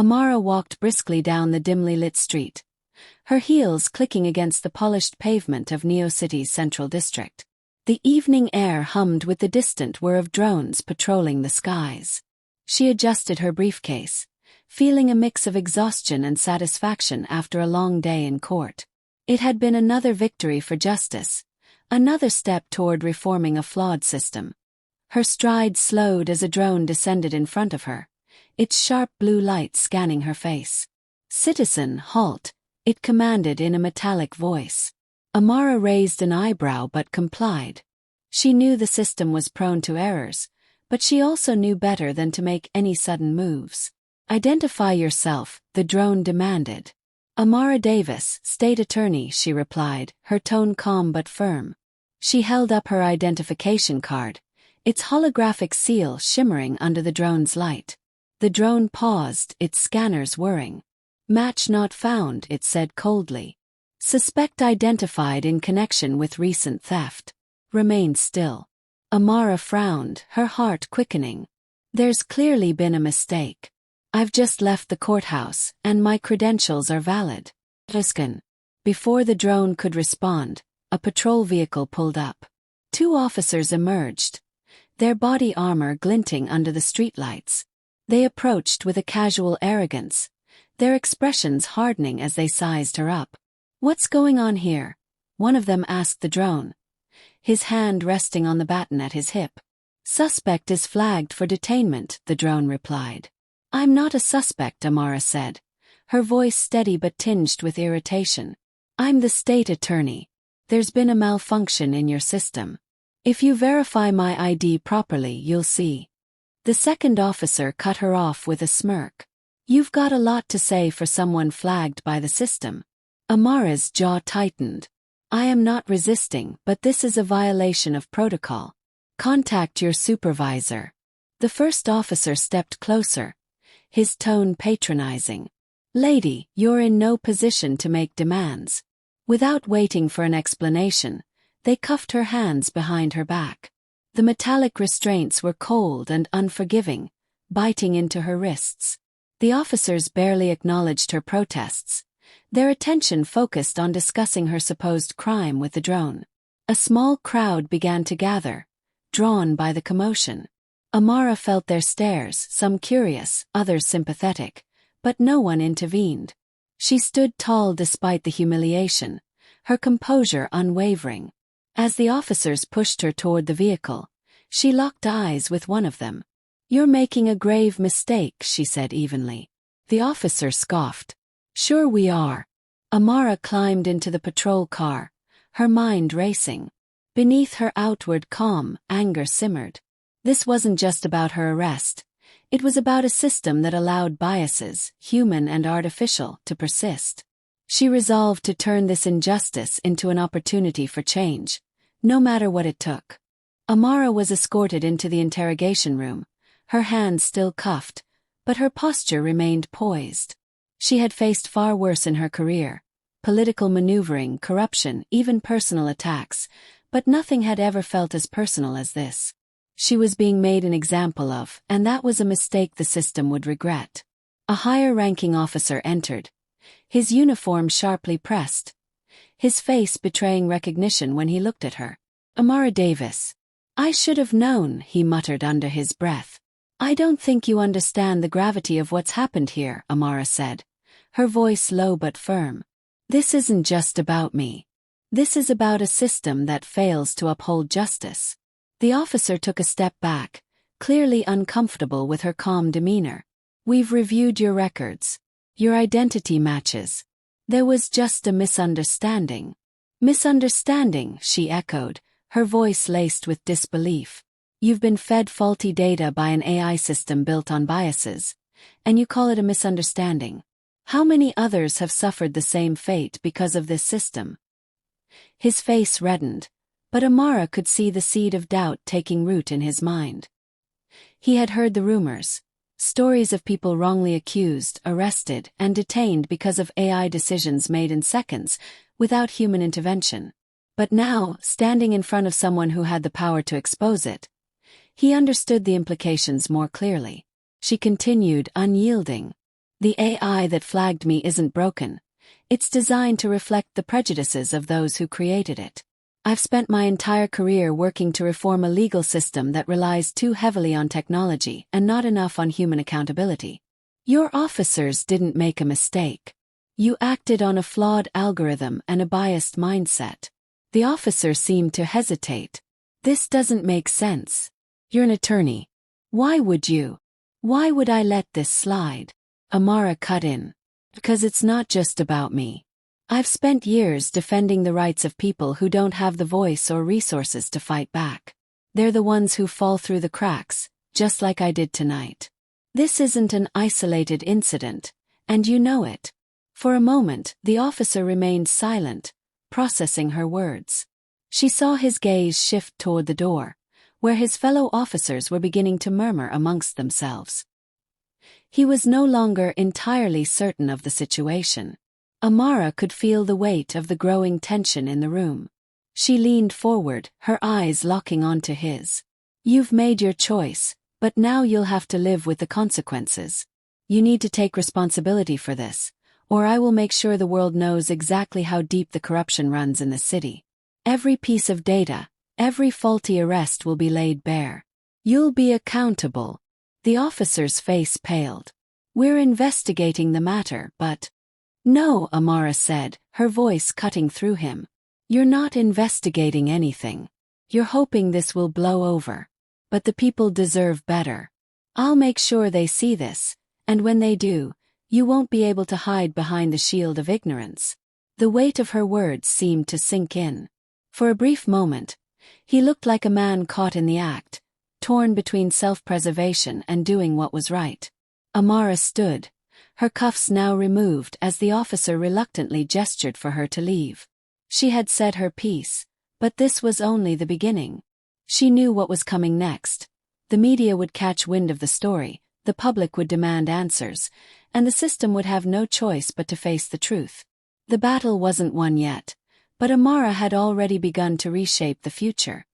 Amara walked briskly down the dimly lit street, her heels clicking against the polished pavement of Neo City's central district. The evening air hummed with the distant whir of drones patrolling the skies. She adjusted her briefcase, feeling a mix of exhaustion and satisfaction after a long day in court. It had been another victory for justice, another step toward reforming a flawed system. Her stride slowed as a drone descended in front of her, its sharp blue light scanning her face. "Citizen, halt," it commanded in a metallic voice. Amara raised an eyebrow but complied. She knew the system was prone to errors, but she also knew better than to make any sudden moves. "Identify yourself," the drone demanded. "Amara Davis, state attorney," she replied, her tone calm but firm. She held up her identification card, its holographic seal shimmering under the drone's light. The drone paused, its scanners whirring. "Match not found," it said coldly. "Suspect identified in connection with recent theft. Remain still." Amara frowned, her heart quickening. "There's clearly been a mistake. I've just left the courthouse, and my credentials are valid." Ruskin. Before the drone could respond, a patrol vehicle pulled up. Two officers emerged, their body armor glinting under the streetlights. They approached with a casual arrogance, their expressions hardening as they sized her up. "What's going on here?" one of them asked the drone, his hand resting on the baton at his hip. "Suspect is flagged for detainment," the drone replied. "I'm not a suspect," Amara said, her voice steady but tinged with irritation. "I'm the state attorney. There's been a malfunction in your system. If you verify my ID properly, you'll see." The second officer cut her off with a smirk. "You've got a lot to say for someone flagged by the system." Amara's jaw tightened. "I am not resisting, but this is a violation of protocol. Contact your supervisor." The first officer stepped closer, his tone patronizing. "Lady, you're in no position to make demands." Without waiting for an explanation, they cuffed her hands behind her back. The metallic restraints were cold and unforgiving, biting into her wrists. The officers barely acknowledged her protests, their attention focused on discussing her supposed crime with the drone. A small crowd began to gather, drawn by the commotion. Amara felt their stares, some curious, others sympathetic, but no one intervened. She stood tall despite the humiliation, her composure unwavering. As the officers pushed her toward the vehicle, she locked eyes with one of them. "You're making a grave mistake," she said evenly. The officer scoffed. "Sure we are." Amara climbed into the patrol car, her mind racing. Beneath her outward calm, anger simmered. This wasn't just about her arrest. It was about a system that allowed biases, human and artificial, to persist. She resolved to turn this injustice into an opportunity for change, no matter what it took. Amara was escorted into the interrogation room, her hands still cuffed, but her posture remained poised. She had faced far worse in her career: political maneuvering, corruption, even personal attacks, but nothing had ever felt as personal as this. She was being made an example of, and that was a mistake the system would regret. A higher-ranking officer entered, his uniform sharply pressed, his face betraying recognition when he looked at her. "Amara Davis." "I should have known," he muttered under his breath. "I don't think you understand the gravity of what's happened here," Amara said, her voice low but firm. "This isn't just about me. This is about a system that fails to uphold justice." The officer took a step back, clearly uncomfortable with her calm demeanor. "We've reviewed your records. Your identity matches. There was just a misunderstanding." "Misunderstanding," she echoed, her voice laced with disbelief. "You've been fed faulty data by an AI system built on biases, and you call it a misunderstanding. How many others have suffered the same fate because of this system?" His face reddened, but Amara could see the seed of doubt taking root in his mind. He had heard the rumors, stories of people wrongly accused, arrested, and detained because of AI decisions made in seconds, without human intervention. But now, standing in front of someone who had the power to expose it, he understood the implications more clearly. She continued, "Unyielding. The AI that flagged me isn't broken. It's designed to reflect the prejudices of those who created it. I've spent my entire career working to reform a legal system that relies too heavily on technology and not enough on human accountability. Your officers didn't make a mistake. You acted on a flawed algorithm and a biased mindset. The officer seemed to hesitate. This doesn't make sense. You're an attorney. Why would you? Why would I let this slide? Amara cut in. Because it's not just about me. I've spent years defending the rights of people who don't have the voice or resources to fight back. They're the ones who fall through the cracks, just like I did tonight. This isn't an isolated incident, and you know it. For a moment, the officer remained silent, processing her words. She saw his gaze shift toward the door, where his fellow officers were beginning to murmur amongst themselves. He was no longer entirely certain of the situation. Amara could feel the weight of the growing tension in the room. She leaned forward, her eyes locking onto his. You've made your choice, but now you'll have to live with the consequences. You need to take responsibility for this, or I will make sure the world knows exactly how deep the corruption runs in the city. Every piece of data, every faulty arrest will be laid bare. You'll be accountable. The officer's face paled. We're investigating the matter, but... No, Amara said, her voice cutting through him. You're not investigating anything. You're hoping this will blow over. But the people deserve better. I'll make sure they see this, and when they do, you won't be able to hide behind the shield of ignorance. The weight of her words seemed to sink in. For a brief moment, he looked like a man caught in the act, torn between self-preservation and doing what was right. Amara stood, her cuffs now removed as the officer reluctantly gestured for her to leave. She had said her piece, but this was only the beginning. She knew what was coming next. The media would catch wind of the story, the public would demand answers, and the system would have no choice but to face the truth. The battle wasn't won yet, but Amara had already begun to reshape the future.